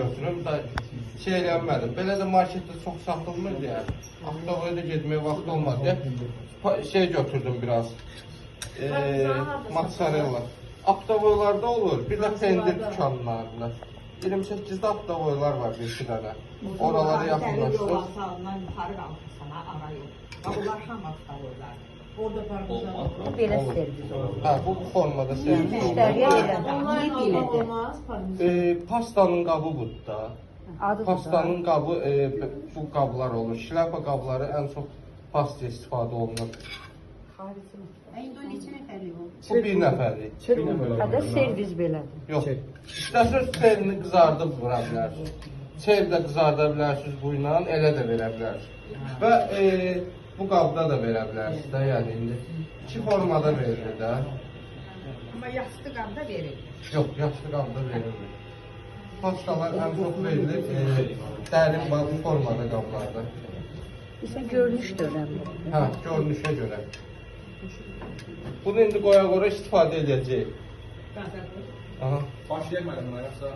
götürüm da şey eləmədim. Belə də marketdə çox satılmır ya. Avtovoya da getməyə vaxt olmadı ya. Şey götürdüm biraz. Mozzarella. Avtovoyalarda olur. Bir də pendir dükanlarında. 28'de avtovoyalar var bir iki dənə. Oraları yaxınlaşdır. Yol asandan yuxarı qalxır sana ara yox. Bunlar hamı avtovoyalar. Orada parmesan. Belə servis olur. Hə, bu formada servis Müştəriyə olur. elə bir bilədir. Pastanın qabı budur da. Adı Pastanın qabı bu qablar olur. Şlyapa qabları ən çox pasta istifadə olunur. İndi neçə nəfərlik o? Bu bir nəfərlik. Adı servis belədir. Yox. İstəsəniz çerini qızardıb vura bilərsiniz. Çev də qızarda bilərsiniz bu ilə, elə də verə bilərsiniz. Və bu qabda da verə bilərsiniz də, yəni indi iki formada verilir də. Amma yastı qabda verir. Yox, yaşlı qabda verilir. Pastalar ən çox verilir dərin formada qablarda. İşte görünüş də önemli. Hə, görünüşə görə. Bunu indi qoya-qoya istifadə edəcəyik. Aha. Başlayaq müəllim buna yoxsa?